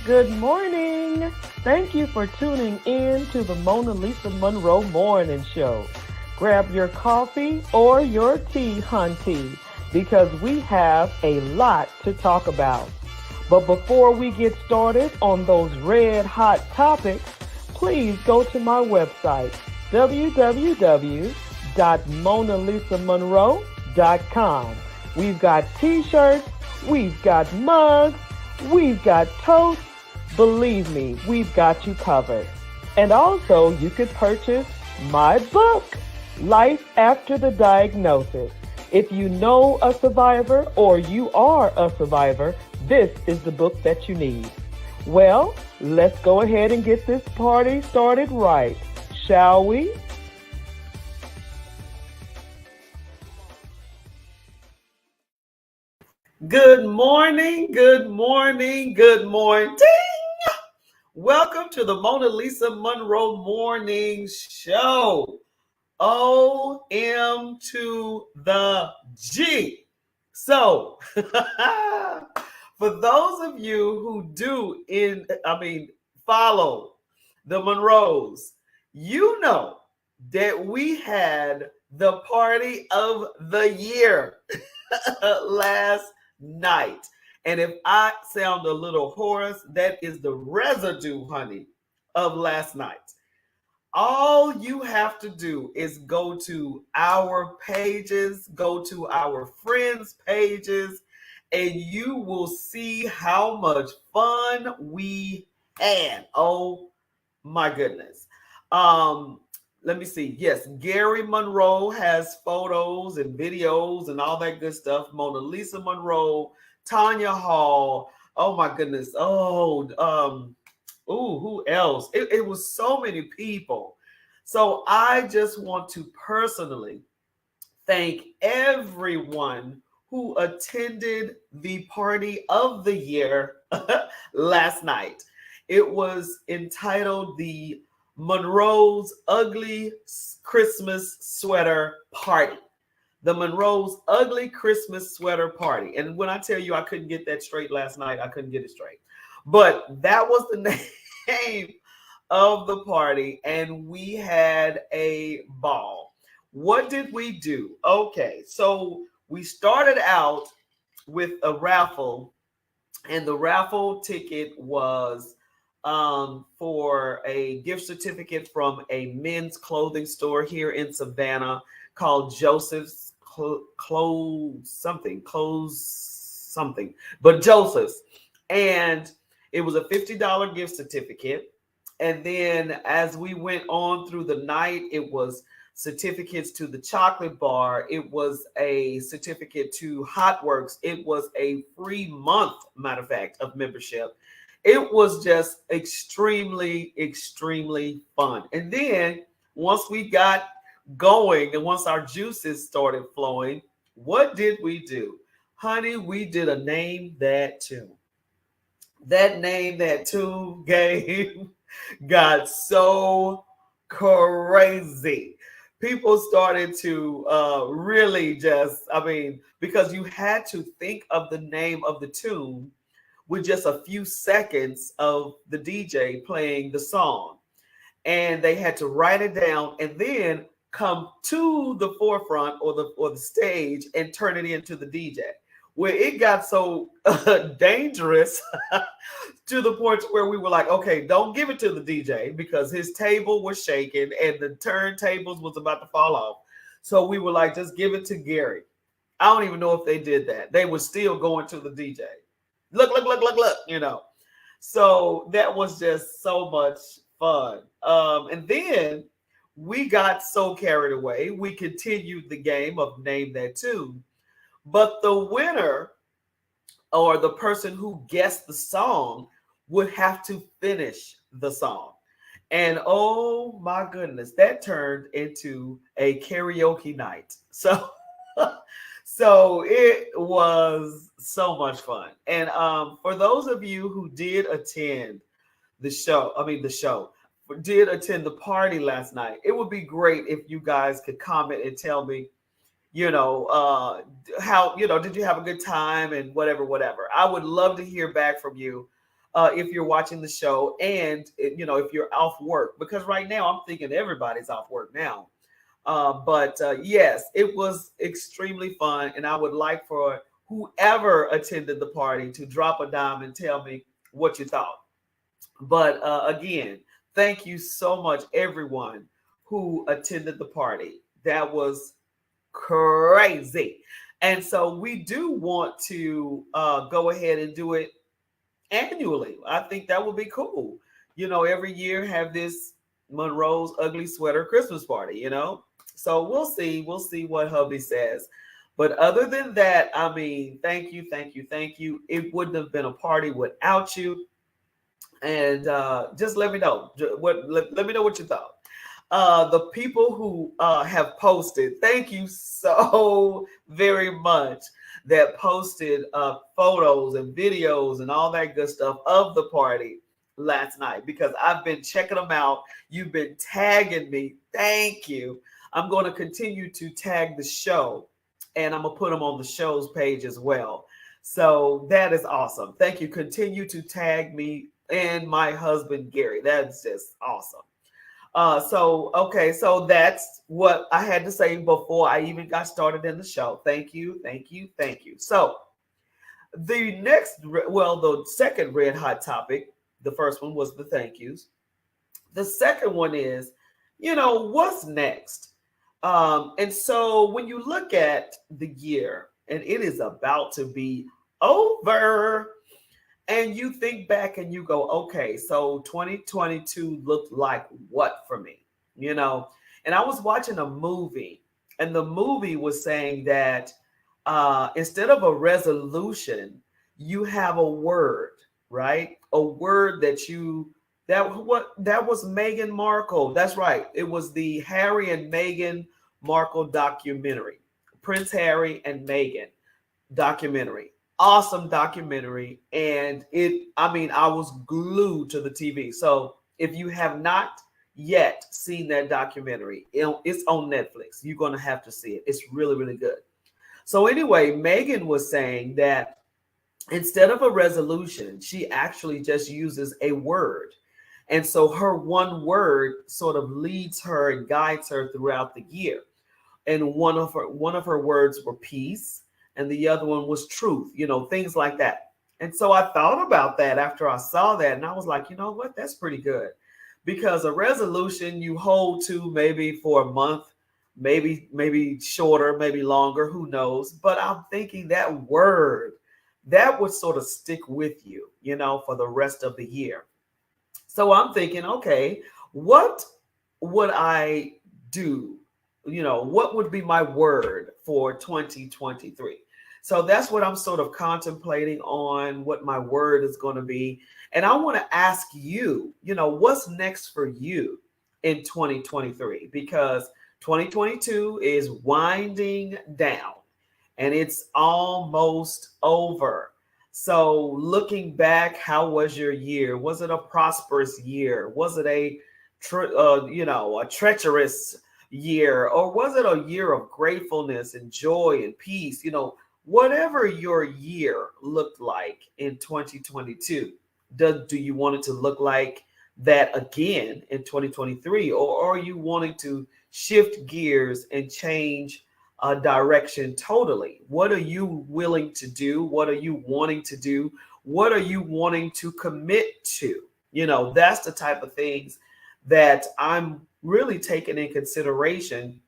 Good morning. Thank you for tuning in to the MonaLisa Monroe Morning Show. Grab your coffee or your tea, hunty, because we have a lot to talk about. But before we get started on those red hot topics, please go to my website, www.monalisamonroe.com. We've got t-shirts, we've got mugs, we've got toast. Believe me, we've got you covered. And also, you could purchase my book, Life After the Diagnosis. If you know a survivor or you are a survivor, this is the book that you need. Well, let's go ahead and get this party started right, shall we? Good morning, good morning, good morning. Welcome to the MonaLisa Monroe Morning Show. OM to the G. So, for those of you who follow the Monroes, you know that we had the party of the year last night. And if I sound a little hoarse, that is the residue, honey, of last night. All you have to do is go to our pages, go to our friends' pages, and you will see how much fun we had. Oh my goodness. Um, Let me see. Yes, Gary Monroe has photos and videos and all that good stuff. MonaLisa Monroe, Tanya Hall. Oh my goodness. Who else? It was so many people. So I just want to personally thank everyone who attended the party of the year last night. It was entitled the Monroe's Ugly Christmas Sweater Party. The Monroe's Ugly Christmas Sweater Party. And when I tell you I couldn't get that straight last night, I couldn't get it straight. But that was the name of the party, and we had a ball. What did we do? Okay, so we started out with a raffle, and the raffle ticket was for a gift certificate from a men's clothing store here in Savannah called Joseph's Clothes something, but Joseph's. And it was a $50 gift certificate. And then as we went on through the night, it was certificates to the chocolate bar. It was a certificate to Hot Works. It was a free month, matter of fact, of membership. It was just extremely, extremely fun. And then once we got going and once our juices started flowing, what did we do? Honey, we did a name that tune. That name that tune game got so crazy. People started to really because you had to think of the name of the tune with just a few seconds of the DJ playing the song. And they had to write it down and then come to the forefront or the stage and turn it into the DJ. Where it got so dangerous to the point where we were like, okay, don't give it to the DJ because his table was shaking and the turntables was about to fall off. So we were like, just give it to Gary. I don't even know if they did that. They were still going to the DJ. Look. So that was just so much fun. And then we got so carried away. We continued the game of Name That Tune. But the winner or the person who guessed the song would have to finish the song. And oh my goodness, that turned into a karaoke night. So it was so much fun. And for those of you who did attend did attend the party last night, it would be great if you guys could comment and tell me, how, did you have a good time and whatever. I would love to hear back from you. if you're watching the show, and if you're off work, because right now I'm thinking everybody's off work now. But yes, it was extremely fun, and I would like for whoever attended the party to drop a dime and tell me what you thought. But again, thank you so much, everyone who attended the party. That was crazy. And so we do want to go ahead and do it annually. I think that would be cool. Every year have this Monroe's Ugly Sweater Christmas party. So we'll see. We'll see what hubby says. But other than that, I mean, thank you, thank you, thank you. It wouldn't have been a party without you. And just let me know let me know what you thought. The people who have posted, thank you so very much, that posted photos and videos and all that good stuff of the party last night, because I've been checking them out. You've been tagging me. Thank you. I'm going to continue to tag the show, and I'm going to put them on the show's page as well. So that is awesome. Thank you. Continue to tag me and my husband, Gary. That's just awesome. So that's what I had to say before I even got started in the show. Thank you, thank you, thank you. So the second red hot topic, the first one was the thank yous. The second one is, what's next? And so when you look at the year, and it is about to be over, and you think back and you go, okay, so 2022 looked like what for me? And I was watching a movie, and the movie was saying that instead of a resolution, you have a word, right? A word that was Meghan Markle. That's right. It was the Harry and Meghan Markle documentary, Prince Harry and Meghan documentary. Awesome documentary. And I was glued to the TV. So if you have not yet seen that documentary, it's on Netflix. You're going to have to see it. It's really, really good. So anyway, Meghan was saying that instead of a resolution, she actually just uses a word. And so her one word sort of leads her and guides her throughout the year. And one of her words were peace, and the other one was truth, things like that. And so I thought about that after I saw that, and I was like, you know what, that's pretty good. Because a resolution you hold to maybe for a month, maybe shorter, maybe longer, who knows. But I'm thinking that word, that would sort of stick with you, for the rest of the year. So I'm thinking, okay, what would I do? What would be my word for 2023? So that's what I'm sort of contemplating on, what my word is going to be. And I want to ask you, what's next for you in 2023? Because 2022 is winding down and it's almost over. So looking back, how was your year? Was it a prosperous year? Was it a treacherous year, or was it a year of gratefulness and joy and peace? Whatever your year looked like in 2022, do you want it to look like that again in 2023, or are you wanting to shift gears and change direction totally? What are you willing to do? What are you wanting to do? What are you wanting to commit to? That's the type of things that I'm really taking in consideration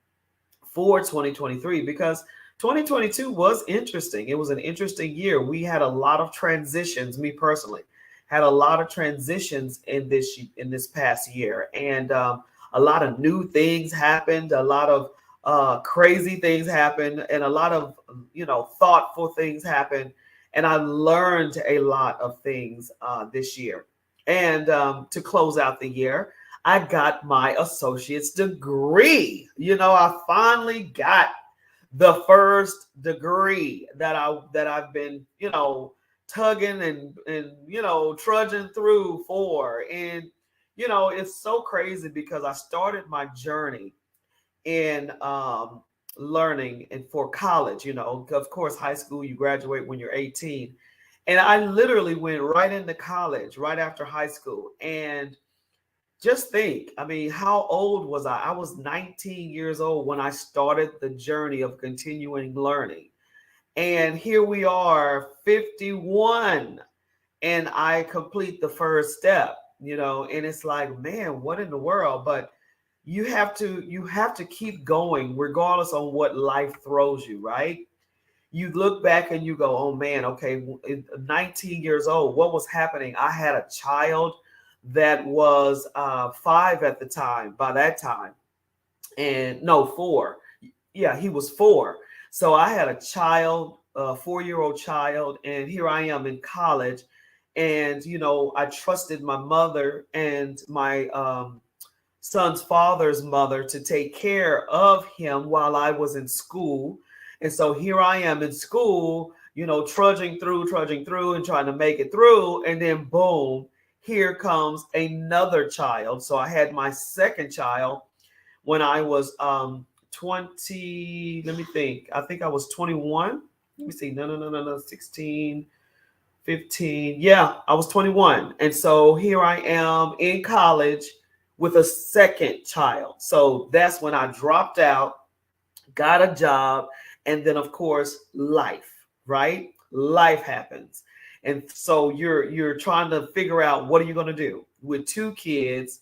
for 2023, because 2022 was interesting. It was an interesting year. We had a lot of transitions. Me personally had a lot of transitions in this past year, and a lot of new things happened. A lot of crazy things happened, and a lot of thoughtful things happened. And I learned a lot of things this year. And to close out the year, I got my associate's degree. I finally got the first degree that I've been, tugging and trudging through for. And, it's so crazy because I started my journey in learning and for college. Of course, high school, you graduate when you're 18. And I literally went right into college right after high school. And just think, I mean, how old was I? I was 19 years old when I started the journey of continuing learning. And here we are, 51, and I complete the first step, and it's like, man, what in the world? But you have to keep going regardless on what life throws you, right? You look back and you go, oh man, okay, 19 years old, what was happening? I had a child that was 5 at the time, by that time, and no, 4. Yeah, he was 4. So I had a child, a 4-year-old child, and here I am in college. And, I trusted my mother and my son's father's mother to take care of him while I was in school. And so here I am in school, trudging through and trying to make it through. And then boom, here comes another child. So I had my second child when I was 20, let me think. I think I was 21. Let me see. No, 16, 15. Yeah, I was 21. And so here I am in college with a second child. So that's when I dropped out, got a job, and then of course life, right? Life happens. And so you're trying to figure out what are you going to do with 2 kids,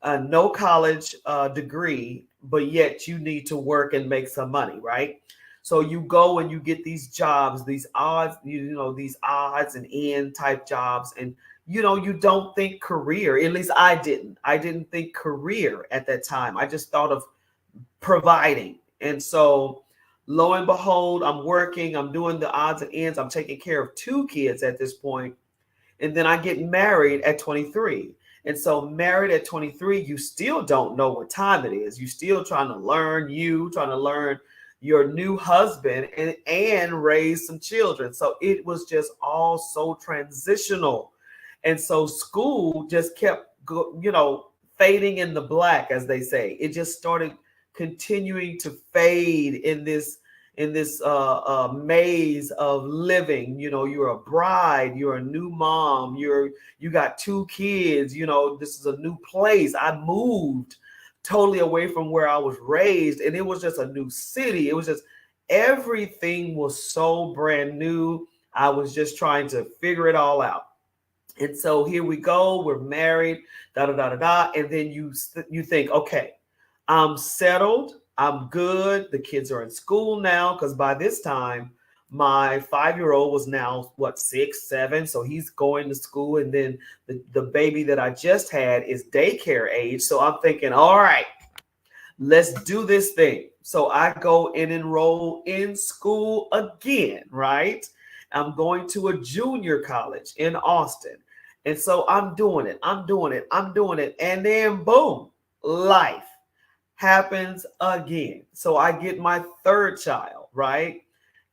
no college degree, but yet you need to work and make some money, right? So you go and you get these jobs, these odds, these odds and end type jobs, and you don't think career. At least I didn't. I didn't think career at that time. I just thought of providing. And so lo and behold, I'm working, I'm doing the odds and ends, I'm taking care of 2 kids at this point. And then I get married at 23. And so married at 23, you still don't know what time it is. You still trying to learn trying to learn your new husband and raise some children. So it was just all so transitional. And so school just kept, fading in the black, as they say. It just started continuing to fade in this maze of living. You're a bride, you're a new mom, you got 2 kids, this is a new place. I moved totally away from where I was raised, and it was just a new city. It was just, everything was so brand new. I was just trying to figure it all out. And so here we go, we're married, da da da da da, and then you think, okay, I'm settled, I'm good. The kids are in school now, because by this time, my 5-year-old was now, 6, 7. So he's going to school. And then the baby that I just had is daycare age. So I'm thinking, all right, let's do this thing. So I go and enroll in school again, right? I'm going to a junior college in Austin. And so I'm doing it. And then boom, life happens again. So I get my 3rd child, right?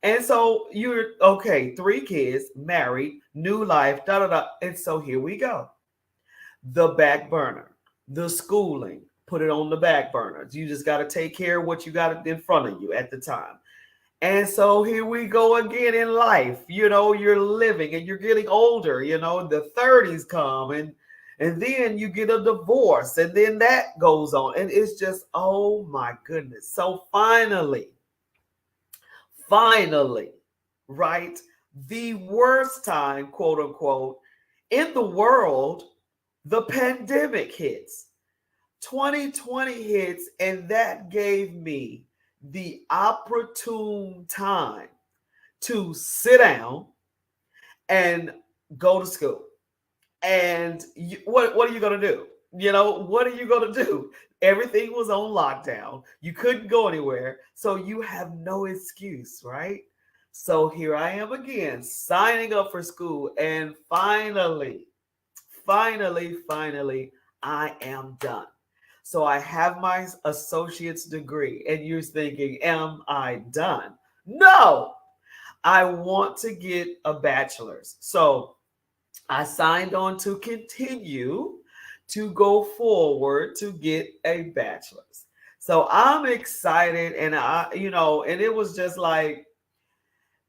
And so you're okay, 3 kids, married, new life, da da da. And so here we go. The back burner, the schooling, put it on the back burner. You just got to take care of what you got in front of you at the time. And so here we go again in life. You're living and you're getting older, the 30s come, and then you get a divorce, and then that goes on. And it's just, oh my goodness. So finally, right? The worst time, quote unquote, in the world, the pandemic hits. 2020 hits, and that gave me the opportune time to sit down and go to school. And what are you going to do? What are you going to do? Everything was on lockdown. You couldn't go anywhere. So you have no excuse, right? So here I am again, signing up for school. And finally, I am done. So I have my associate's degree. And you're thinking, am I done? No, I want to get a bachelor's. So I signed on to continue to go forward to get a bachelor's. So I'm excited, and and it was just like,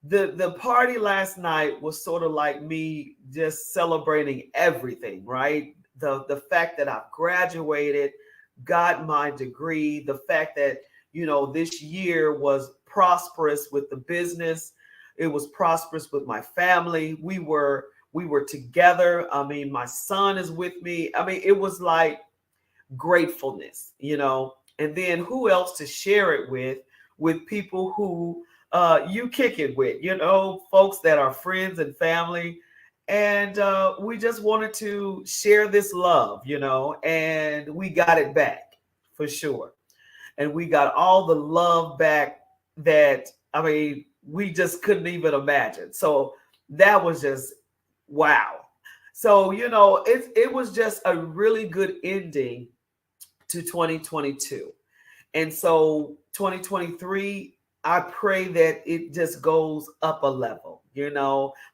The party last night was sort of like me just celebrating everything, right? The fact that I've graduated, got my degree, the fact that this year was prosperous with the business, it was prosperous with my family. We were together. I mean, my son is with me. I mean, it was like gratefulness. And then who else to share it with people who you kick it with, folks that are friends and family. And we just wanted to share this love, and we got it back for sure. And we got all the love back that, I mean, we just couldn't even imagine. So that was just wow. So, it was just a really good ending to 2022. And so 2023, I pray that it just goes up a level,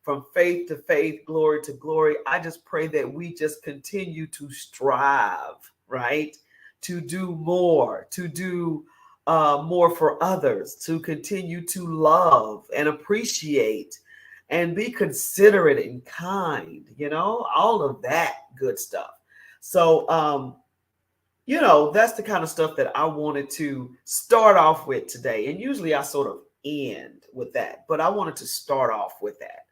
from faith to faith, glory to glory. I just pray that we just continue to strive, right? To do more, to do more for others, to continue to love and appreciate and be considerate and kind, all of that good stuff. So, that's the kind of stuff that I wanted to start off with today. And usually I sort of end with that, but I wanted to start off with that.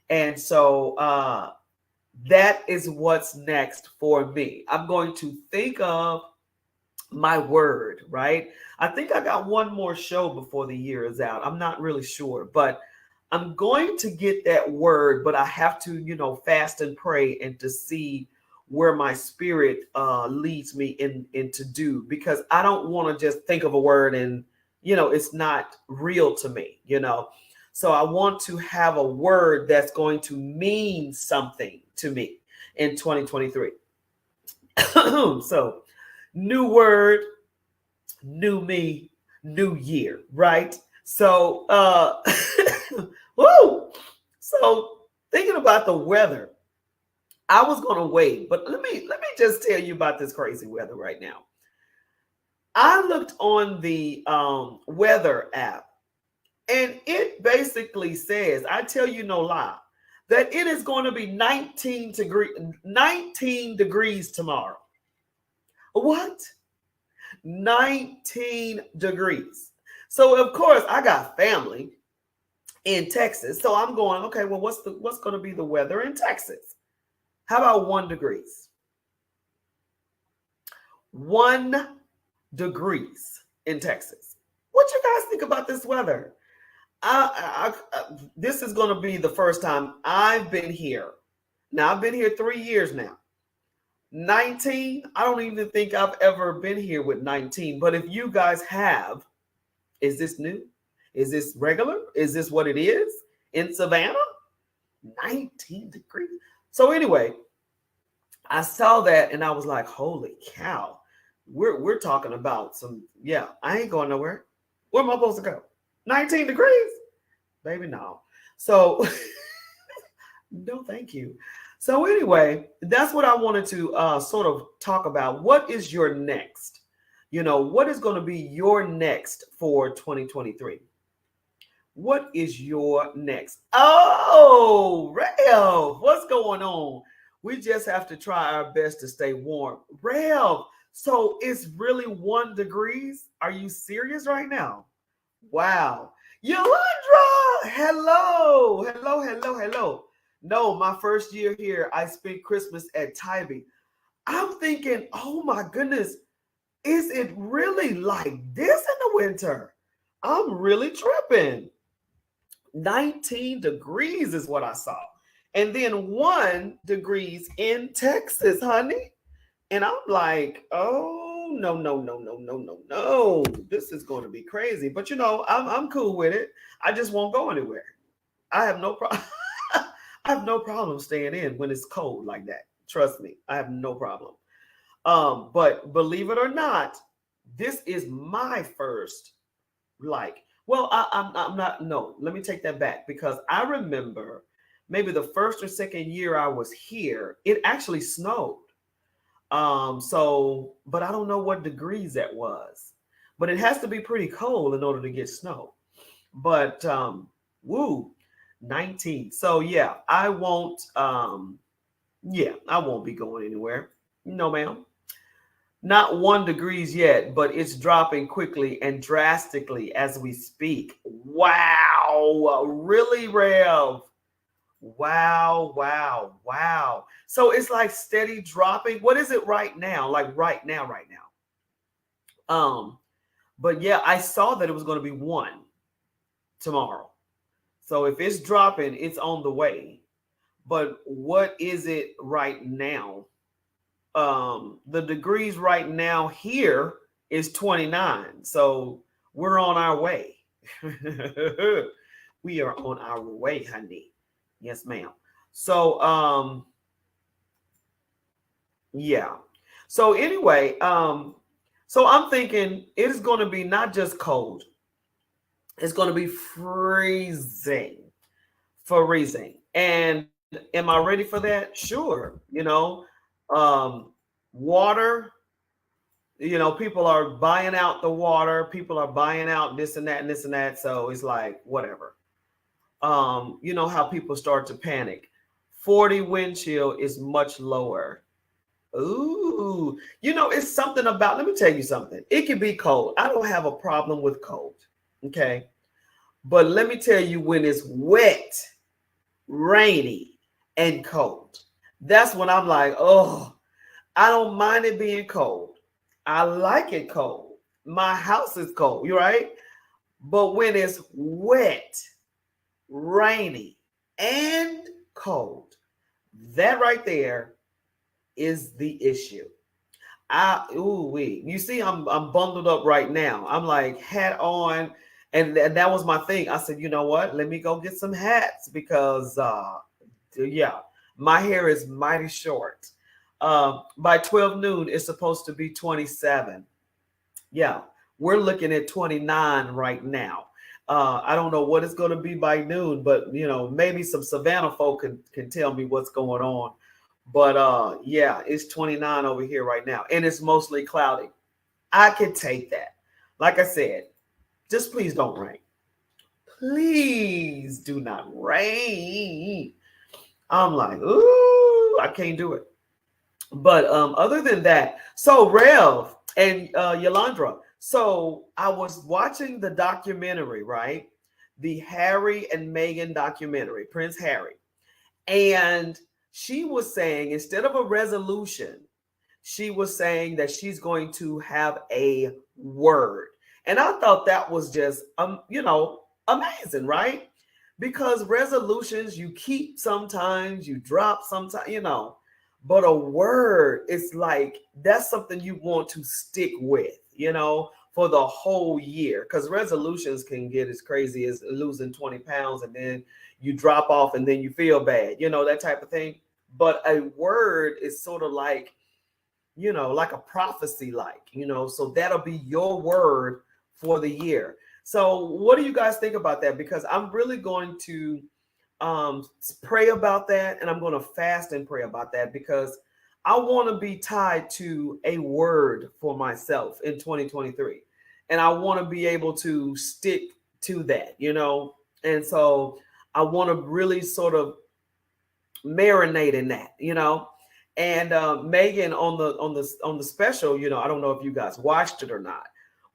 And so that is what's next for me. I'm going to think of my word, right? I think I got one more show before the year is out. I'm not really sure, but I'm going to get that word, but I have to, fast and pray and to see where my spirit leads me in to do, because I don't want to just think of a word and, it's not real to me. So I want to have a word that's going to mean something to me in 2023. So new word, new me, new year, right? So, woo! So thinking about the weather, I was going to wait, but let me just tell you about this crazy weather right now. I looked on the weather app, and it basically says, I tell you no lie, that it is going to be 19 degrees tomorrow. What? 19 degrees. So of course I got family in Texas. So I'm going, okay, well, what's going to be the weather in Texas? How about 1 degrees? 1 degrees in Texas. What you guys think about this weather? This is going to be the first time I've been here. Now, I've been here 3 years now. 19, I don't even think I've ever been here with 19. But if you guys have, is this new? Is this regular? Is this what it is in Savannah? 19 degrees. So anyway, I saw that and I was like, holy cow. We're talking about some, I ain't going nowhere. Where am I supposed to go? 19 degrees? Baby, no. So no, thank you. So anyway, that's what I wanted to sort of talk about. What is your next? What is going to be your next for 2023? What is your next? Oh, Rev, what's going on? We just have to try our best to stay warm. Rev, so it's really 1 degrees? Are you serious right now? Wow. Yolandra, hello. No, my first year here, I spent Christmas at Tybee. I'm thinking, oh my goodness, is it really like this in the winter? I'm really tripping. 19 degrees is what I saw. And then 1 degrees in Texas, honey. And I'm like, oh, no. This is going to be crazy. But I'm cool with it. I just won't go anywhere. I have no problem. I have no problem staying in when it's cold like that. Trust me, I have no problem. But believe it or not, this is my first, I'm not, no, let me take that back, because I remember maybe the first or second year I was here, it actually snowed. But I don't know what degrees that was, but it has to be pretty cold in order to get snow. But Woo, 19. So yeah, I won't. Yeah, I won't be going anywhere. No, ma'am. Not 1 degrees yet, but it's dropping quickly and drastically as we speak. Wow, really, Rev? Wow, wow, wow. So it's like steady dropping. What is it right now? Like right now. But yeah, I saw that it was going to be 1 tomorrow. So if it's dropping, it's on the way. But what is it right now? The degrees right now here is 29. So we're on our way. We are on our way, honey. Yes, ma'am. So yeah. So anyway, so I'm thinking it is going to be not just cold, it's going to be freezing. And am I ready for that? Sure. Um, water, people are buying out the water, people are buying out this and that and this and that. So it's like, whatever. You know how people start to panic. 40 wind chill is much lower. Ooh, it's something about, let me tell you something. It can be cold. I don't have a problem with cold. Okay. But let me tell you, when it's wet, rainy, and cold, that's when I'm like, oh, I don't mind it being cold. I like it cold. My house is cold, you right? But when it's wet, rainy, and cold, that right there is the issue. You see, I'm bundled up right now. I'm like hat on, and that was my thing. I said, you know what? Let me go get some hats because yeah, my hair is mighty short. By 12 noon, it's supposed to be 27. Yeah, we're looking at 29 right now. I don't know what it's going to be by noon, but maybe some Savannah folk can tell me what's going on. But yeah, it's 29 over here right now, and it's mostly cloudy. I can take that. Like I said, just please don't rain. Please do not rain. I'm like, ooh, I can't do it. But other than that, so Rev and Yolandra, so I was watching the documentary, right? The Harry and Meghan documentary, Prince Harry. And she was saying, instead of a resolution, she was saying that she's going to have a word. And I thought that was just, amazing, right? Because resolutions you keep sometimes, you drop sometimes, but a word is like, that's something you want to stick with, for the whole year. Because resolutions can get as crazy as losing 20 pounds and then you drop off and then you feel bad, that type of thing. But a word is sort of like, like a prophecy, so that'll be your word for the year. So what do you guys think about that? Because I'm really going to pray about that, and I'm going to fast and pray about that, because I want to be tied to a word for myself in 2023, and I want to be able to stick to that, and so I want to really sort of marinate in that, and Megan on the special, I don't know if you guys watched it or not,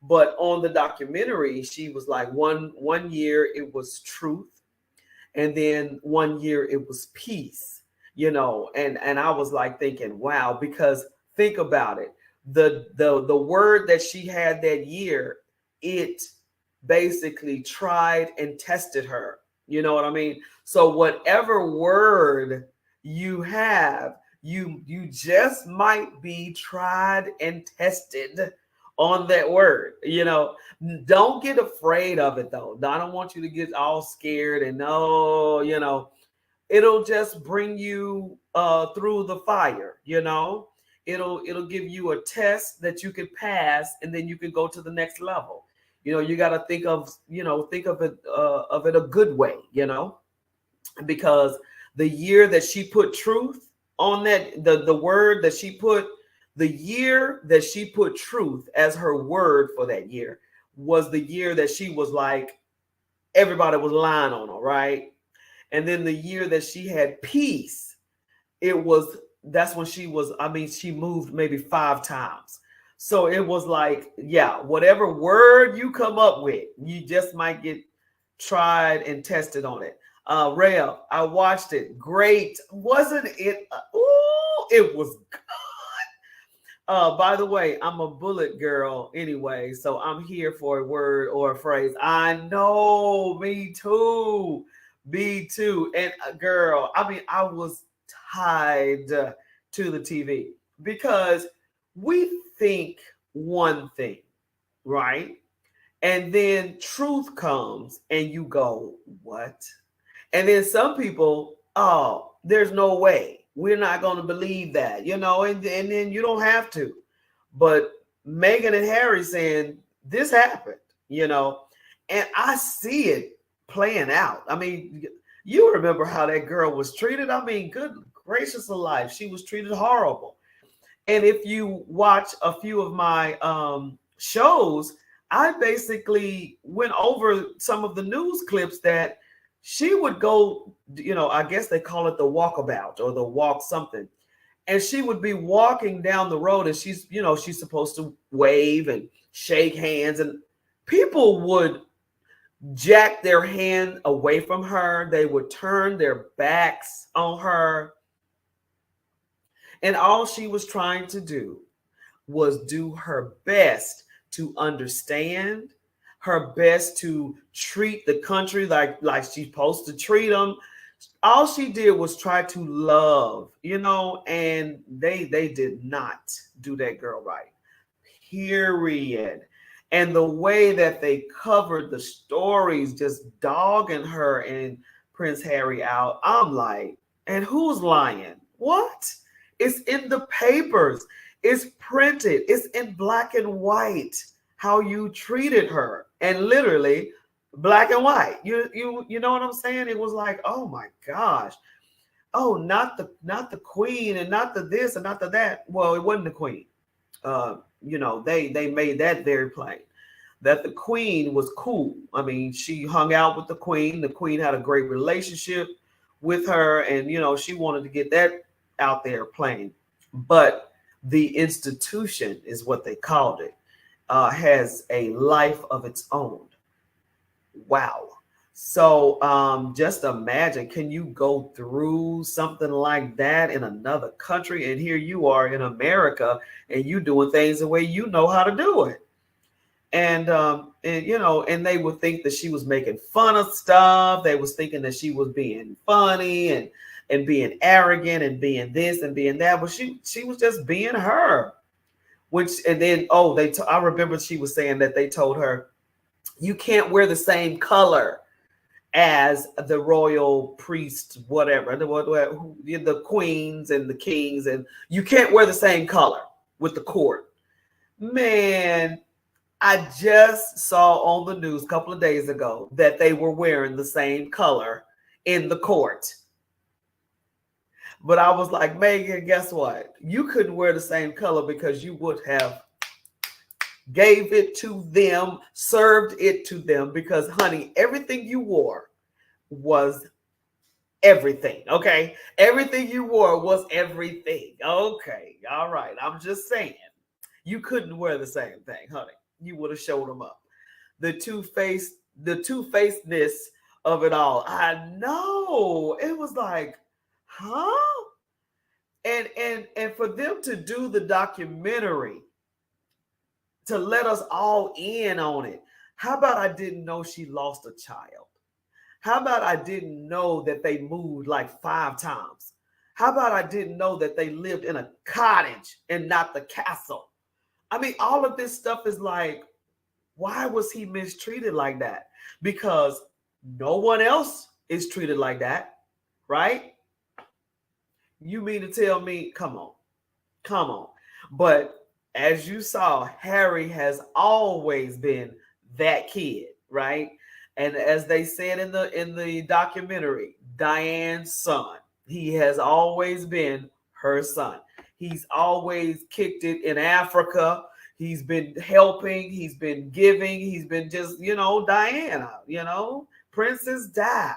but on the documentary, she was like, one year it was truth, and then 1 year it was peace, and I was like thinking, wow, because think about it, the word that she had that year, it basically tried and tested her, you know what I mean? So whatever word you have, you just might be tried and tested on that word. Don't get afraid of it though. I don't want you to get all scared and no, it'll just bring you through the fire. It'll give you a test that you can pass, and then you can go to the next level. You got to think of it a good way, because the year that she put truth on that, the word that she put, the year that she put truth as her word for that year was the year that she was like, everybody was lying on her, right? And then the year that she had peace, that's when she was, I mean, she moved maybe 5 times. So it was like, yeah, whatever word you come up with, you just might get tried and tested on it. Rev, I watched it. Great. Wasn't it? Ooh, it was good. By the way, I'm a bullet girl anyway, so I'm here for a word or a phrase. I know, me too. Me too. And girl, I mean, I was tied to the TV because we think one thing, right? And then truth comes and you go, what? And then some people, oh, there's no way. We're not going to believe that, and then you don't have to. But Meghan and Harry saying this happened, and I see it playing out. I mean, you remember how that girl was treated? I mean, good gracious alive, she was treated horrible. And if you watch a few of my shows, I basically went over some of the news clips that she would go, I guess they call it the walkabout or the walk something. And she would be walking down the road and she's supposed to wave and shake hands, and people would jack their hand away from her. They would turn their backs on her. And all she was trying to do was do her best to understand, her best to treat the country like she's supposed to treat them. All she did was try to love, and they did not do that girl right. Period. And the way that they covered the stories, just dogging her and Prince Harry out, I'm like, and who's lying? What? It's in the papers. It's printed. It's in black and white how you treated her, and literally black and white. You know what I'm saying? It was like, oh my gosh. Oh, not the queen and not the this and not the that. Well, it wasn't the queen. They made that very plain that the queen was cool. I mean, she hung out with the queen. The queen had a great relationship with her, and she wanted to get that out there plain. But the institution is what they called it. Has a life of its own. Wow. So just imagine, can you go through something like that in another country? And here you are in America and you doing things the way you know how to do it. And and they would think that she was making fun of stuff. They was thinking that she was being funny and being arrogant and being this and being that. But she was just being her. I remember she was saying that they told her, you can't wear the same color as the royal priest, whatever, the queens and the kings, and you can't wear the same color with the court. Man, I just saw on the news a couple of days ago that they were wearing the same color in the court. But I was like, Megan, guess what? You couldn't wear the same color because you would have gave it to them, served it to them, because, honey, everything you wore was everything, okay? Everything you wore was everything. Okay, all right. I'm just saying. You couldn't wear the same thing, honey. You would have showed them up. The two-facedness of it all. I know. It was like, huh? And for them to do the documentary, to let us all in on it. How about I didn't know she lost a child? How about I didn't know that they moved like 5 times? How about I didn't know that they lived in a cottage and not the castle? I mean, all of this stuff is like, why was he mistreated like that? Because no one else is treated like that, right? You mean to tell me, come on. But as you saw, Harry has always been that kid, right? And as they said in the documentary, Diane's son, he has always been her son. He's always kicked it in Africa. He's been helping. He's been giving. He's been just, Diana, Princess Di,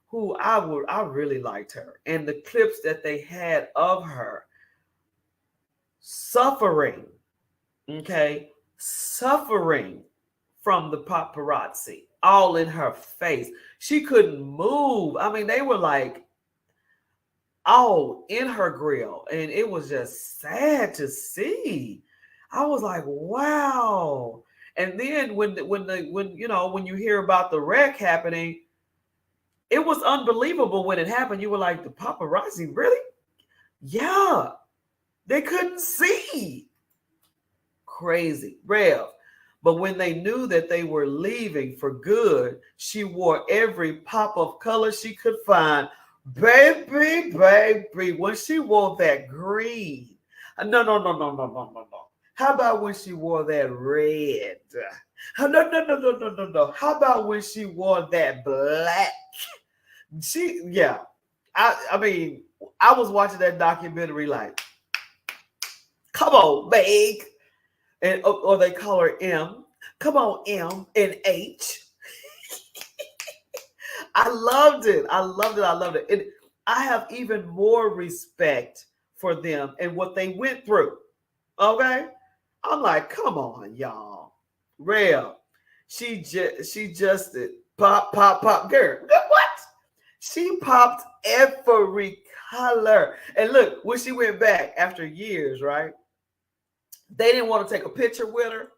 who I really liked her. And the clips that they had of her suffering, okay, suffering from the paparazzi all in her face. She couldn't move. I mean, they were like all in her grill, and it was just sad to see. I was like, wow. And then when you hear about the wreck happening, it was unbelievable when it happened. You were like, the paparazzi, really? Yeah, they couldn't see. Crazy, Rev. But when they knew that they were leaving for good, she wore every pop of color she could find. Baby, baby, when she wore that green. No. How about when she wore that red? No. How about when she wore that black? I mean, I was watching that documentary like, come on, Meg. And or they call her M. Come on, M and H. I loved it. And I have even more respect for them and what they went through. Okay? I'm like, come on, y'all. Real. She just did pop. Girl, what? She popped every color. And look, when she went back after years, right? They didn't want to take a picture with her.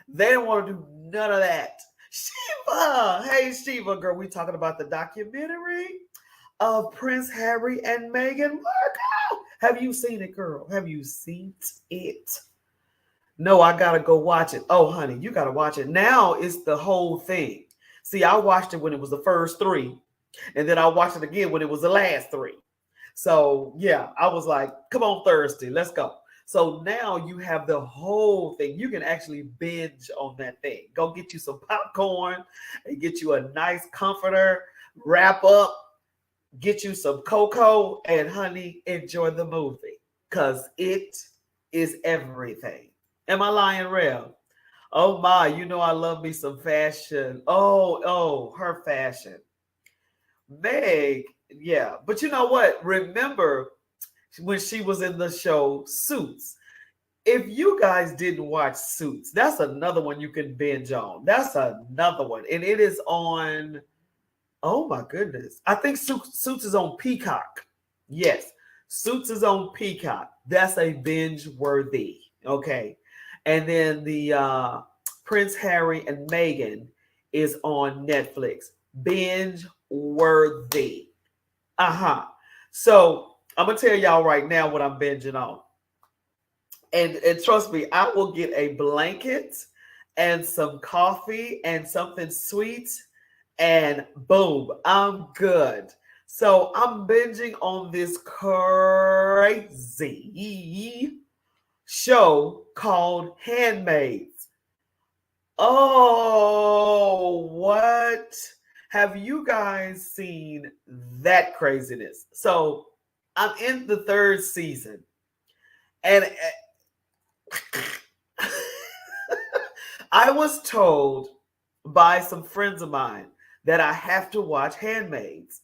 They didn't want to do none of that. Shiva. Hey, Shiva, girl, we talking about the documentary of Prince Harry and Meghan Markle. Have you seen it, girl? Have you seen it? No, I got to go watch it. Oh, honey, you got to watch it. Now it's the whole thing. See, I watched it when it was the first 3, and then I watched it again when it was the last 3. So, yeah, I was like, come on, Thursday, let's go. So now you have the whole thing. You can actually binge on that thing. Go get you some popcorn and get you a nice comforter, wrap up, get you some cocoa, and honey, enjoy the movie because it is everything. Am I lying, Rev? Oh my, you know I love me some fashion. Oh, her fashion. Meg, yeah. But you know what? Remember when she was in the show Suits. If you guys didn't watch Suits, that's another one you can binge on. That's another one. And it is on, oh my goodness. I think Suits is on Peacock. Yes, Suits is on Peacock. That's a binge worthy. Okay. And then the Prince Harry and Meghan is on Netflix. Binge worthy. So I'm gonna tell y'all right now what I'm binging on. And trust me, I will get a blanket and some coffee and something sweet, and boom, I'm good. So I'm binging on this crazy show called Handmaids. Oh, what? Have you guys seen that craziness? So I'm in the 3rd season, and I was told by some friends of mine that I have to watch Handmaids.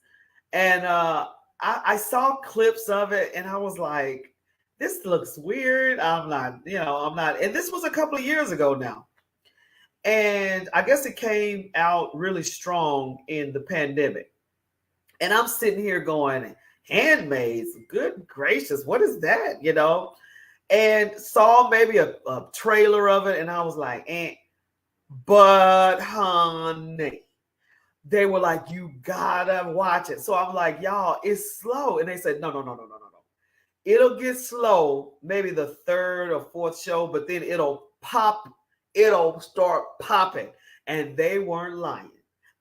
And I saw clips of it, and I was like, this looks weird. I'm not. And this was a couple of years ago now. And I guess it came out really strong in the pandemic. And I'm sitting here going, Handmaids, good gracious, what is that? And saw maybe a trailer of it, and I was like, But honey, they were like, you gotta watch it. So I'm like, y'all, it's slow. And they said, no. It'll get slow, maybe the 3rd or 4th show, but then it'll start popping. And they weren't lying.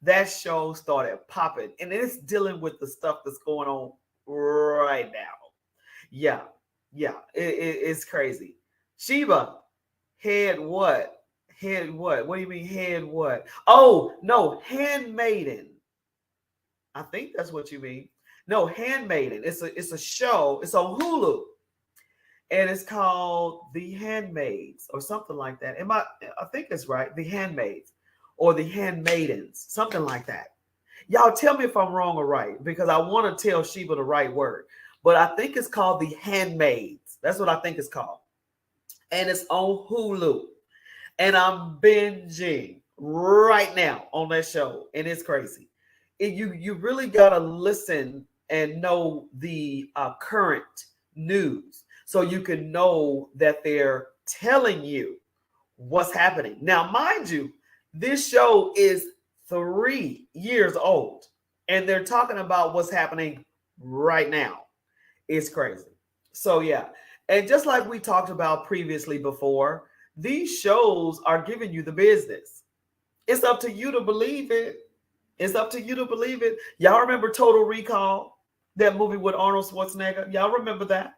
That show started popping, and it's dealing with the stuff that's going on right now. Yeah, it's crazy. Sheba, head what? Head what? What do you mean head what? Oh, no, Handmaiden. I think that's what you mean. No, Handmaiden. It's a show. It's on Hulu. And it's called The Handmaids or something like that. I think it's right. The Handmaids or The Handmaidens, something like that. Y'all tell me if I'm wrong or right, because I want to tell Sheba the right word. But I think it's called The Handmaids. That's what I think it's called. And it's on Hulu. And I'm binging right now on that show. And it's crazy. You really got to listen and know the current news so you can know that they're telling you what's happening. Now, mind you, this show is 3 years old, and they're talking about what's happening right now. It's crazy. So, yeah. And just like we talked about previously before, these shows are giving you the business. It's up to you to believe it. It's up to you to believe it. Y'all remember Total Recall? That movie with Arnold Schwarzenegger? Y'all remember that?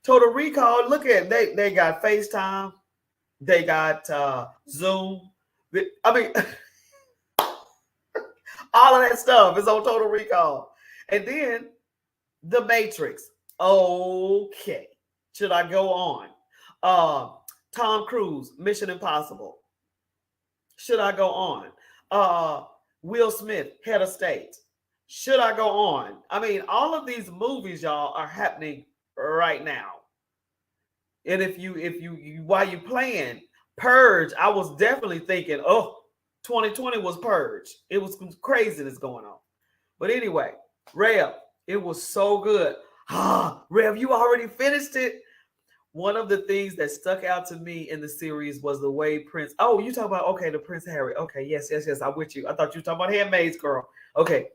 Total Recall, look at they got FaceTime. They got Zoom. I mean, all of that stuff is on Total Recall. And then The Matrix. Okay. Should I go on? Tom Cruise, Mission Impossible. Should I go on? Will Smith, Head of State. Should I go on? I mean, all of these movies, y'all, are happening right now. And if you while you playing Purge, I was definitely thinking, oh, 2020 was Purge. It was craziness going on. But anyway, Rev, it was so good. Rev, you already finished it. One of the things that stuck out to me in the series was the way Prince. Oh, you talk about, okay, the Prince Harry. Okay, yes. I'm with you. I thought you were talking about Handmaid's Girl. Okay.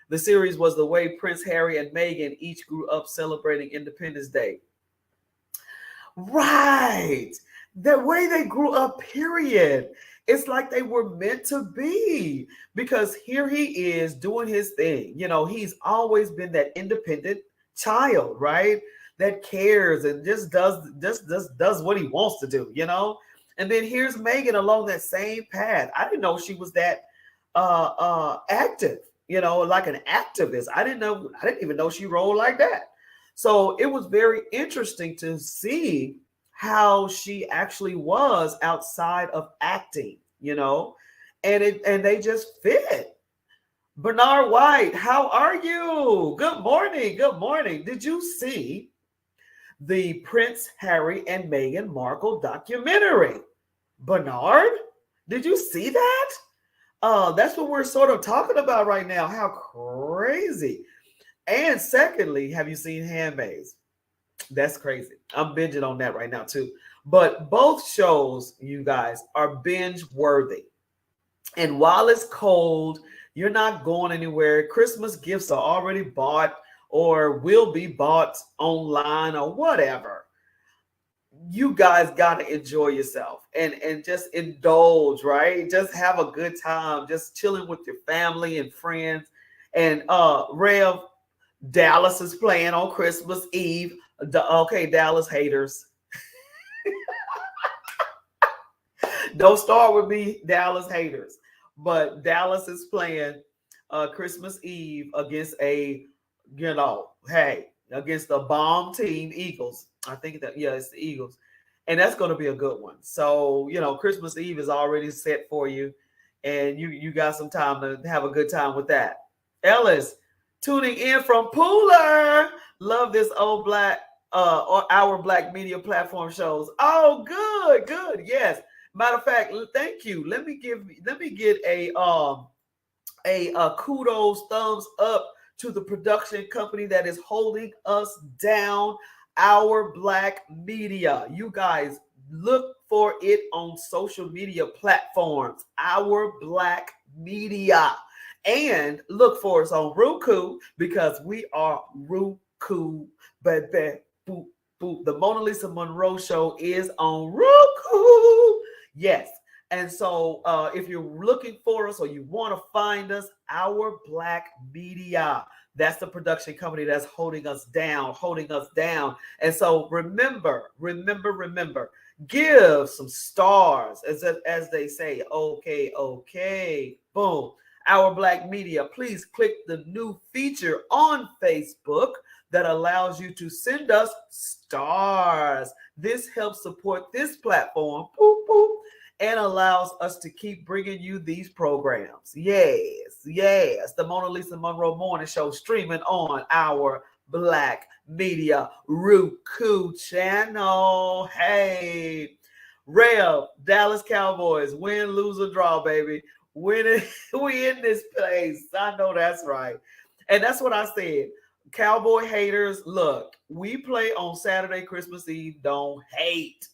The series was the way Prince Harry and Meghan each grew up celebrating Independence Day. Right. The way they grew up, period. It's like they were meant to be, because here he is doing his thing. You know, he's always been that independent child, right? That cares and just does what he wants to do, you know? And then here's Meghan along that same path. I didn't know she was that active, you know, like an activist. I didn't even know she rolled like that. So it was very interesting to see how she actually was outside of acting, you know, and they just fit. Bernard White, how are you? Good morning. Good morning. Did you see the Prince Harry and Meghan Markle documentary? Bernard, did you see that? That's what we're sort of talking about right now. How crazy. And secondly, have you seen Handmaids? That's crazy. I'm binging on that right now too. But both shows, you guys, are binge worthy. And while it's cold, you're not going anywhere. Christmas gifts are already bought or will be bought online or whatever. You guys got to enjoy yourself and just indulge, right? Just have a good time, just chilling with your family and friends. And Rev, Dallas is playing on Christmas Eve. Okay, Dallas haters. Don't start with me, Dallas haters. But Dallas is playing Christmas Eve against against the bomb team, Eagles. I think that, yeah, it's the Eagles. And that's going to be a good one. So, you know, Christmas Eve is already set for you. And you got some time to have a good time with that. Ellis, tuning in from Pooler. Love this old black or our black media platform shows. Oh, good. Yes. Matter of fact, thank you. Let me get a kudos, thumbs up to the production company that is holding us down, Our Black Media. You guys look for it on social media platforms, Our Black Media. And look for us on Roku, because we are Roku, baby. Boop, boop. The MonaLisa Monroe show is on Roku. Yes. And so if you're looking for us or you want to find us, Our Black Media, that's the production company that's holding us down. And so remember, give some stars, as they say. Okay. Boom. Our Black Media. Please click the new feature on Facebook that allows you to send us stars. This helps support this platform. Boop, boop. and allows us to keep bringing you these programs. Yes, yes. The MonaLisa Monroe Morning Show streaming on our Black Media Roku channel. Hey, Rev, Dallas Cowboys, win, lose, or draw, baby. Winning, we in this place. I know that's right. And that's what I said. Cowboy haters, look, we play on Saturday, Christmas Eve. Don't hate.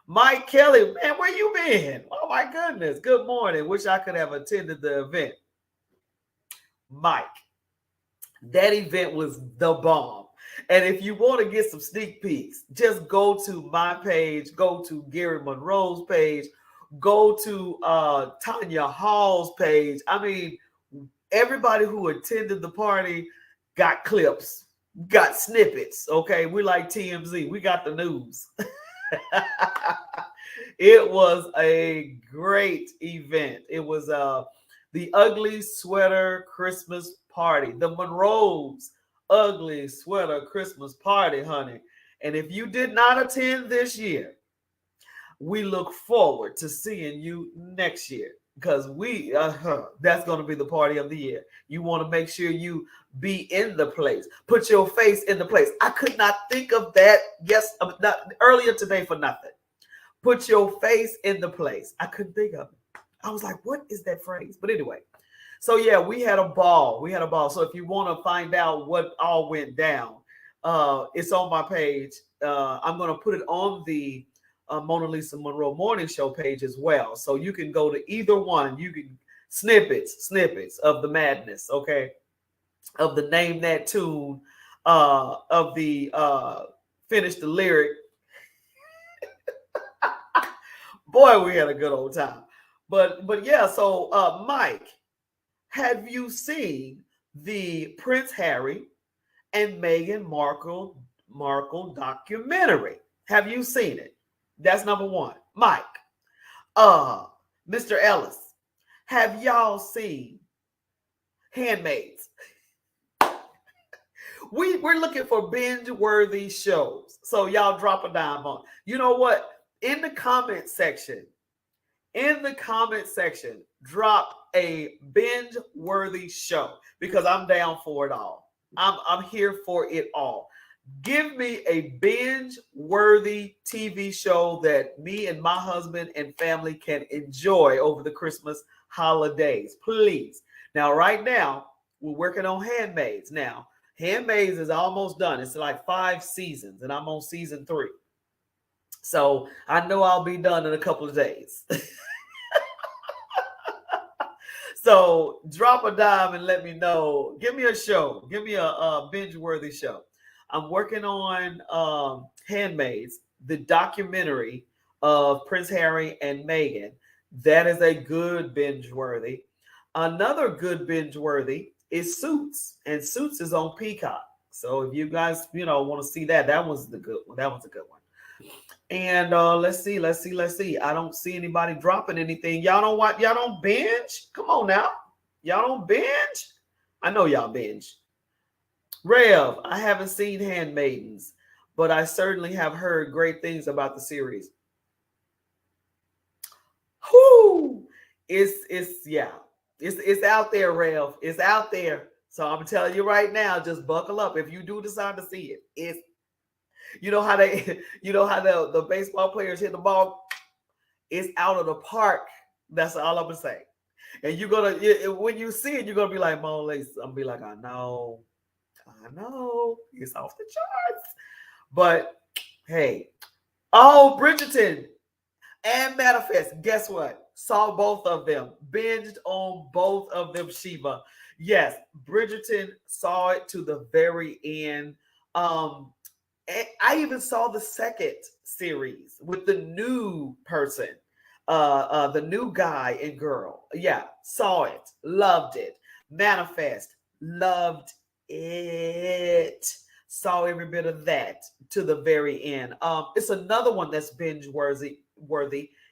Mike Kelly, man, where you been? Oh my goodness. Good morning. Wish I could have attended the event. Mike, that event was the bomb. And if you want to get some sneak peeks, just go to my page, go to Gary Monroe's page, go to Tanya Hall's page. I mean, everybody who attended the party got clips, got snippets. Okay, we like TMZ. We got the news. It was a great event. It was the Ugly Sweater Christmas Party, the Monroe's Ugly Sweater Christmas Party, honey. And if you did not attend this year, we look forward to seeing you next year, because that's going to be the party of the year. You want to make sure you be in the place, put your face in the place. I could not think of that not earlier today for nothing. Put your face in the place. I couldn't think of it. I was like, what is that phrase? But anyway, so yeah, we had a ball. So if you want to find out what all went down, it's on my page. I'm going to put it on the MonaLisa Monroe Morning Show page as well. So you can go to either one. You can snippets of the madness, okay? Of the Name That Tune, of the Finish the Lyric. Boy, we had a good old time. But yeah, so Mike, have you seen the Prince Harry and Meghan Markle documentary? Have you seen it? That's number one. Mike, Mr. Ellis, have y'all seen Handmaids? We're looking for binge-worthy shows. So y'all drop a dime on. You know what? In the comment section, drop a binge-worthy show, because I'm down for it all. I'm here for it all. Give me a binge-worthy TV show that me and my husband and family can enjoy over the Christmas holidays, please. Now, right now, we're working on Handmaids. Now, Handmaids is almost done. It's like 5 seasons, and I'm on season 3. So I know I'll be done in a couple of days. So drop a dime and let me know. Give me a show. Give me a binge-worthy show. I'm working on Handmaids, the documentary of Prince Harry and Meghan. That is a good binge-worthy. Another good binge-worthy is Suits, and Suits is on Peacock. So if you guys, want to see that, that was the good one. That was a good one. And let's see. I don't see anybody dropping anything. Y'all don't binge? Come on now. Y'all don't binge? I know y'all binge. Rev, I haven't seen Handmaidens, but I certainly have heard great things about the series. Whoo! It's out there, Rev. It's out there. So I'm telling you right now, just buckle up. If you do decide to see it, you know how the baseball players hit the ball? It's out of the park. That's all I'm gonna say. And when you see it, you're gonna be like, MonaLisa. I'm gonna be like, I know, it's off the charts. But hey, Bridgerton and Manifest. Guess what? Saw both of them. Binged on both of them, Sheba. Yes, Bridgerton, saw it to the very end. I even saw the second series with the new person, the new guy and girl. Yeah, saw it, loved it. Manifest, loved it. Saw every bit of that to the very end. It's another one that's binge worthy.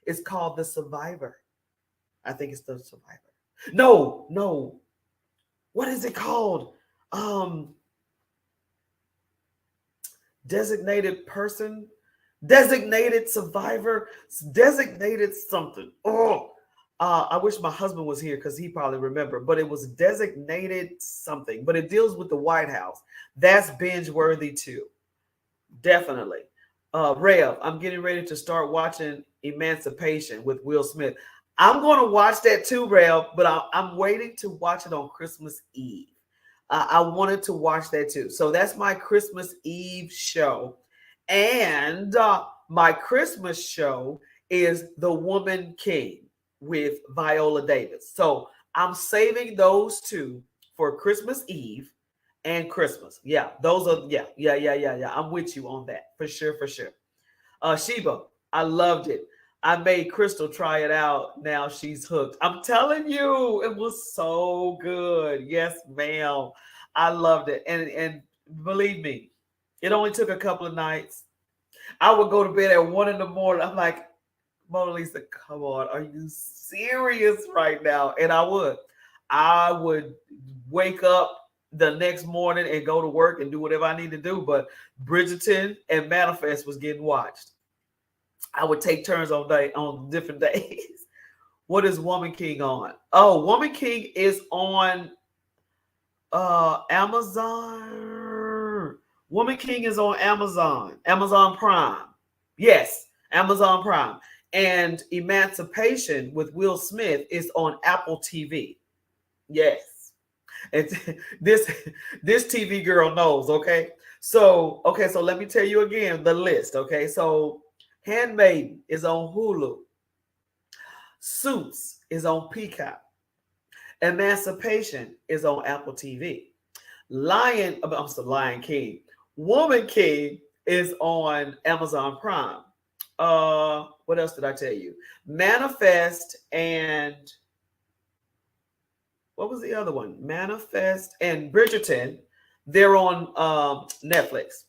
It's called The Survivor. I think it's The Survivor. No. What is it called? Designated person. designated survivor, designated something. Oh, I wish my husband was here because he probably remember, but it was designated something, but it deals with the White House. That's binge worthy too. Definitely. Rev, I'm getting ready to start watching Emancipation with Will Smith. I'm going to watch that too, Rev, but I'm waiting to watch it on Christmas Eve. I wanted to watch that too. So that's my Christmas Eve show. And my Christmas show is The Woman King with Viola Davis. So I'm saving those two for Christmas Eve and Christmas. Yeah, those are, yeah. I'm with you on that for sure, for sure. Sheba, I loved it. I made Crystal try it out. Now she's hooked. I'm telling you, it was so good. Yes, ma'am. I loved it. And believe me, it only took a couple of nights. I would go to bed at 1 a.m. I'm like, MonaLisa, come on, are you serious right now? And I would wake up the next morning and go to work and do whatever I need to do. But Bridgerton and Manifest was getting watched. I would take turns on different days. What is Woman King on? Oh, Woman King is on Amazon. Woman King is on Amazon Prime. Yes, Amazon Prime. And Emancipation with Will Smith is on Apple TV. Yes. And this TV girl knows, okay? So let me tell you again the list, okay? So Handmaiden is on Hulu. Suits is on Peacock. Emancipation is on Apple TV. Lion King. Woman King is on Amazon Prime. What else did I tell you? Manifest and what was the other one? Manifest and Bridgerton. They're on Netflix.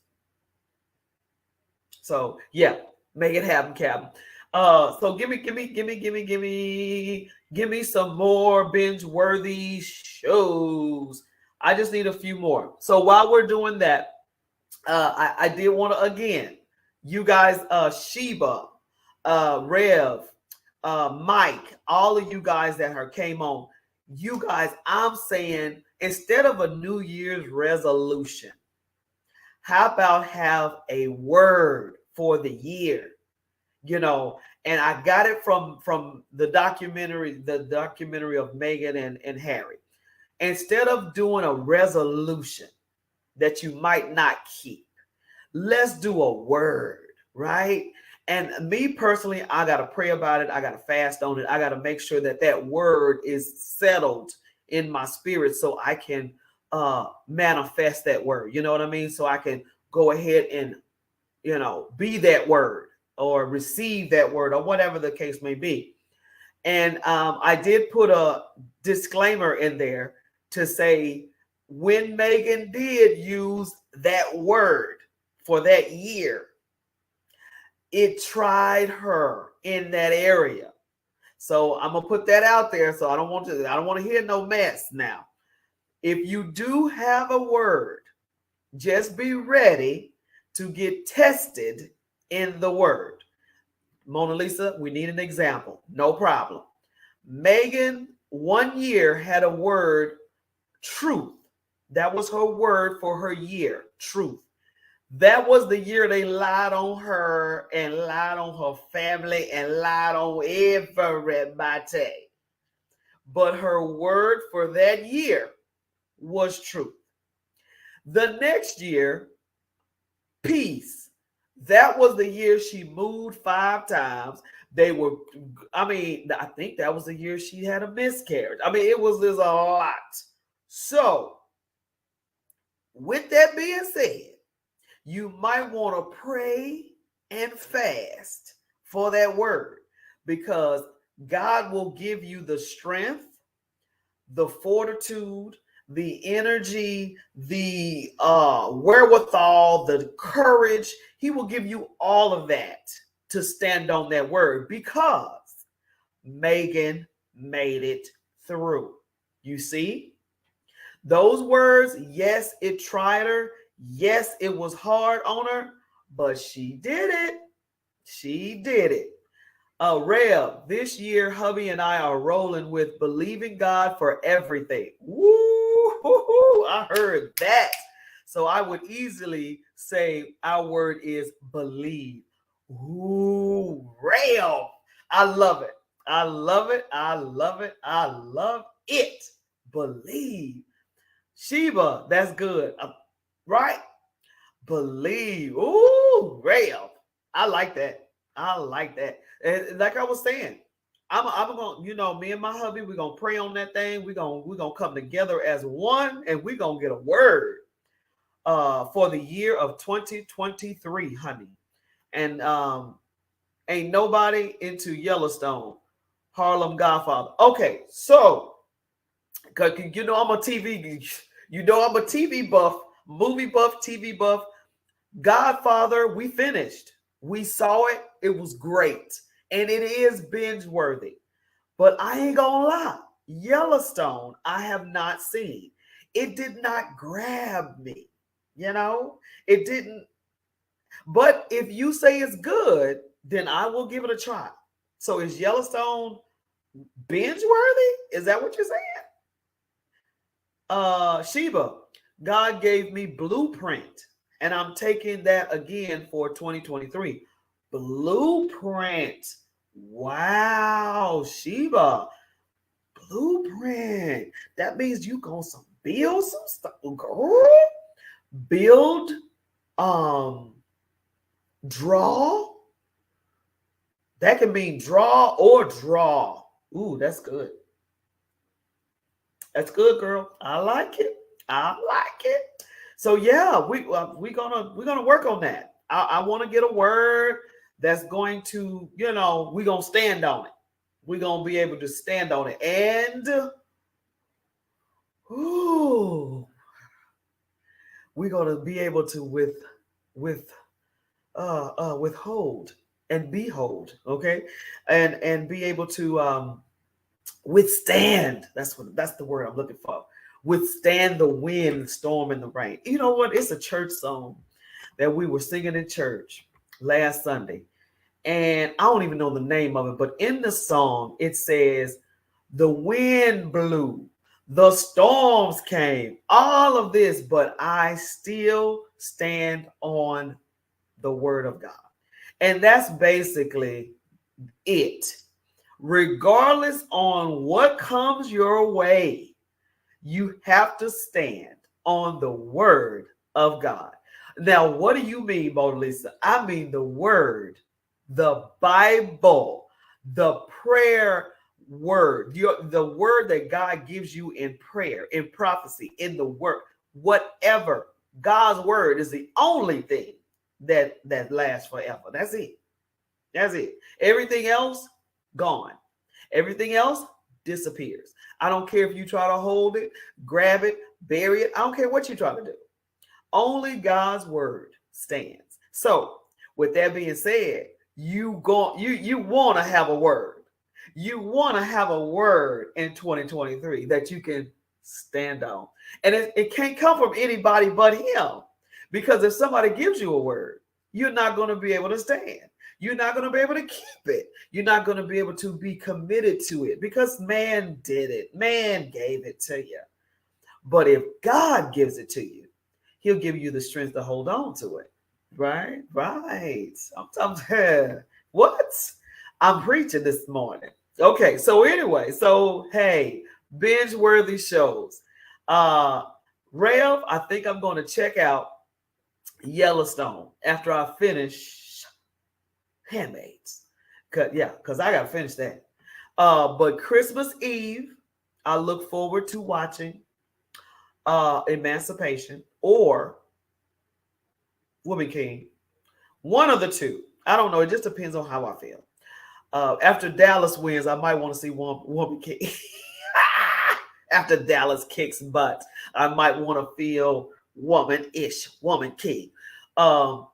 So yeah, make it happen, Captain. So give me some more binge-worthy shows. I just need a few more. So while we're doing that, I did want to again, you guys, Sheba, Rev, Mike, all of you guys that came on, you guys, I'm saying instead of a New Year's resolution, how about have a word for the year? You know, and I got it from the documentary of Meghan and Harry. Instead of doing a resolution that you might not keep, let's do a word, right? And me personally, I got to pray about it. I got to fast on it. I got to make sure that word is settled in my spirit so I can manifest that word. You know what I mean? So I can go ahead and, be that word or receive that word or whatever the case may be. And I did put a disclaimer in there to say when Meghan did use that word for that year, it tried her in that area. So I'm gonna put that out there. So I don't want to hear no mess now. If you do have a word, just be ready to get tested in the word. MonaLisa, we need an example. No problem. Meghan 1 year had a word, truth. That was her word for her year, truth. That was the year they lied on her and lied on her family and lied on everybody. But her word for that year was truth. The next year, peace. That was the year she moved 5 times. I think that was the year she had a miscarriage. There's a lot. So, with that being said, you might want to pray and fast for that word because God will give you the strength, the fortitude, the energy, the wherewithal, the courage. He will give you all of that to stand on that word because Meghan made it through. You see? Those words, yes, it tried her. Yes, it was hard on her, but she did it. She did it. Rev, this year, hubby and I are rolling with believing God for everything. Woo! I heard that. So I would easily say our word is believe. Ooh, Rev. I love it. I love it. I love it. I love it. Believe. Sheba, that's good. Right? Believe. Ooh, Rev. I like that. I like that. And like I was saying, I'm gonna, me and my hubby, we're gonna pray on that thing. We're gonna come together as one, and we're gonna get a word for the year of 2023, honey. And ain't nobody into Yellowstone, Harlem Godfather. Okay, so cause I'm a TV, I'm a TV buff, movie buff, TV buff. Godfather, we finished. We saw it. It was great. And it is binge worthy. But I ain't gonna lie. Yellowstone, I have not seen. It did not grab me. It didn't. But if you say it's good, then I will give it a try. So is Yellowstone binge worthy? Is that what you're saying? Sheba, God gave me Blueprint. And I'm taking that again for 2023. Blueprint. Wow, Sheba. Blueprint. That means you gonna build some stuff, girl. Build, draw. That can mean draw or draw. Ooh, that's good. That's good, girl. I like it. I like it. So yeah, we're gonna work on that. I want to get a word that's going to, we're gonna stand on it. We're gonna be able to stand on it, and we're gonna be able to withhold and behold, okay, and be able to withstand. That's the word I'm looking for. Withstand the wind, the storm, and the rain. You know what? It's a church song that we were singing in church last Sunday. And I don't even know the name of it, but in the song, it says, the wind blew, the storms came, all of this, but I still stand on the word of God. And that's basically it. Regardless on what comes your way, you have to stand on the word of God. Now, what do you mean, MonaLisa? I mean the word, the Bible, the prayer word, the word that God gives you in prayer, in prophecy, in the word, whatever. God's word is the only thing that lasts forever. That's it. That's it. Everything else, gone. Everything else disappears. I don't care if you try to hold it, grab it, bury it. I don't care what you try to do. Only God's word stands. So, with that being said, you want to have a word. You want to have a word in 2023 that you can stand on. And it can't come from anybody but him. Because if somebody gives you a word, you're not going to be able to stand. You're not going to be able to keep it. You're not going to be able to be committed to it because man did it. Man gave it to you. But if God gives it to you, he'll give you the strength to hold on to it. Right? Right. What? I'm preaching this morning. Okay. So anyway, hey, binge-worthy shows. Rev, I think I'm going to check out Yellowstone after I finish Handmaids. Because I got to finish that. But Christmas Eve, I look forward to watching Emancipation or Woman King. One of the two. I don't know. It just depends on how I feel. After Dallas wins, I might want to see Woman King. After Dallas kicks butt, I might want to feel woman-ish, Woman King. And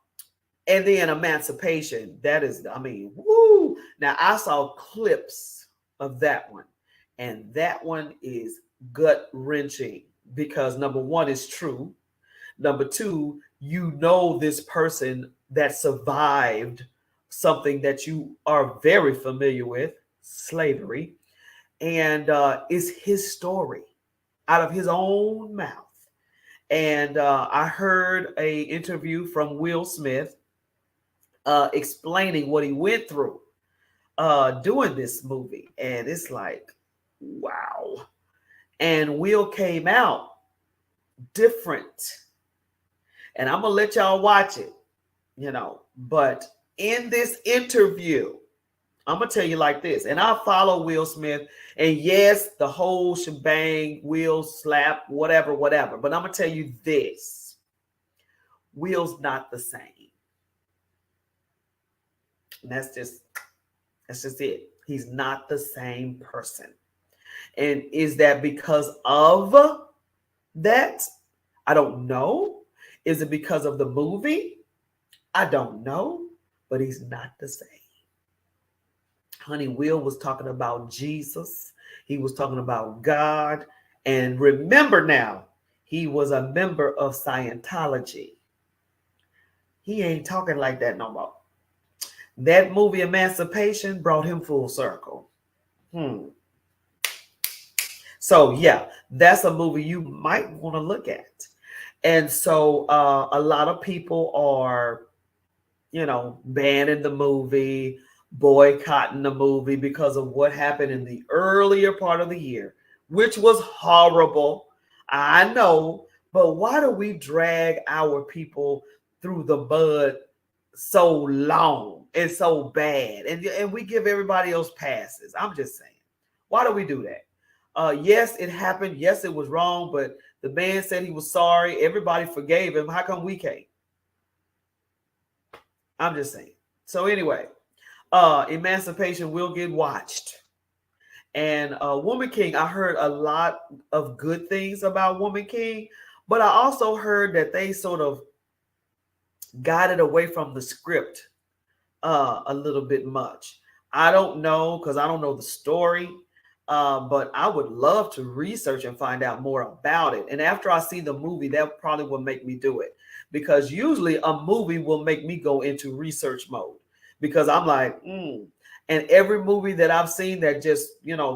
then Emancipation. That is, woo. Now, I saw clips of that one. And that one is gut-wrenching because number one is true. Number two, this person that survived something that you are very familiar with, slavery, and it's his story out of his own mouth. And I heard a interview from Will Smith explaining what he went through doing this movie, and it's like, wow. And Will came out different, and I'm gonna let y'all watch it, But in this interview, I'm gonna tell you like this, and I follow Will Smith, and yes, the whole shebang, Will slap, whatever, whatever. But I'm gonna tell you this: Will's not the same. And that's just it. He's not the same person. And is that because of that? I don't know. Is it because of the movie? I don't know. But he's not the same. Honey, Will was talking about Jesus. He was talking about God. And remember now, he was a member of Scientology. He ain't talking like that no more. That movie Emancipation brought him full circle. So yeah, that's a movie you might want to look at. And so a lot of people are, banning the movie, boycotting the movie because of what happened in the earlier part of the year, which was horrible. I know, but why do we drag our people through the mud so long and so bad? And we give everybody else passes. I'm just saying, why do we do that? Yes, it happened. Yes, it was wrong, but the man said he was sorry. Everybody forgave him. How come we can't? I'm just saying. So anyway, Emancipation will get watched. And Woman King, I heard a lot of good things about Woman King, but I also heard that they sort of got it away from the script a little bit much. I don't know, because I don't know the story, but I would love to research and find out more about it. And after I see the movie, that probably will make me do it, because usually a movie will make me go into research mode, because I'm like, And every movie that I've seen that just,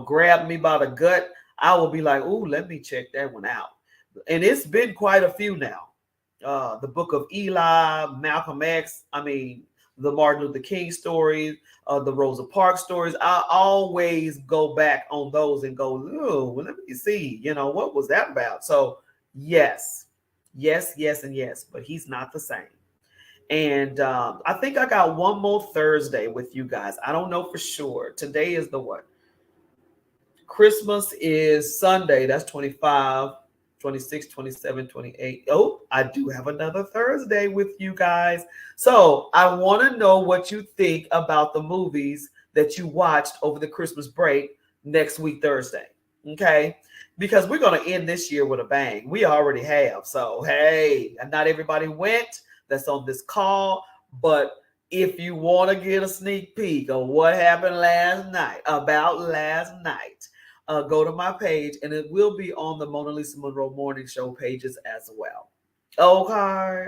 grabbed me by the gut, I will be like, ooh, let me check that one out. And it's been quite a few now. The Book of Eli, Malcolm X, the Martin Luther King stories, the Rosa Parks stories. I always go back on those and go, oh, well, let me see, what was that about? So yes, and yes, but he's not the same. And I think I got one more Thursday with you guys. I don't know for sure. Today is the what? Christmas is Sunday. That's 25, 26, 27, 28. Oh, I do have another Thursday with you guys. So I want to know what you think about the movies that you watched over the Christmas break next week, Thursday. Okay? Because we're going to end this year with a bang. We already have. So, hey, not everybody went that's on this call, but if you want to get a sneak peek of what happened last night, go to my page, and it will be on the MonaLisa Monroe Morning Show pages as well. Okay.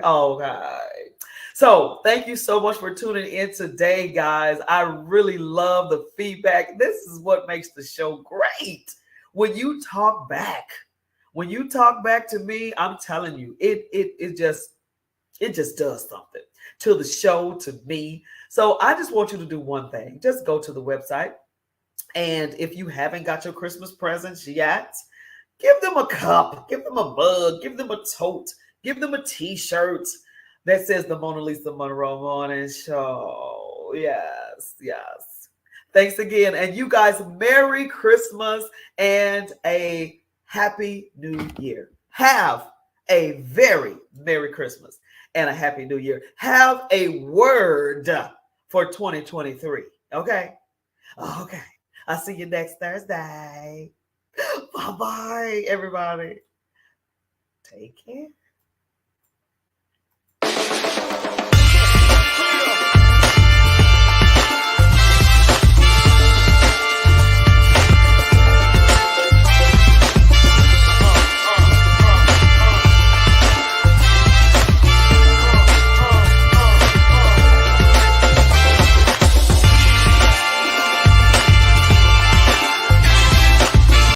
So thank you so much for tuning in today, guys. I really love the feedback. This is what makes the show great. When you talk back to me, I'm telling you, it just does something to the show, to me. So I just want you to do one thing. Just go to the website. And if you haven't got your Christmas presents yet, give them a cup, give them a mug, give them a tote, give them a t-shirt that says the MonaLisa Monroe Morning Show. Yes. Thanks again. And you guys, Merry Christmas and a Happy New Year. Have a very Merry Christmas and a Happy New Year. Have a word for 2023. Okay. I'll see you next Thursday. Bye-bye, everybody. Take care.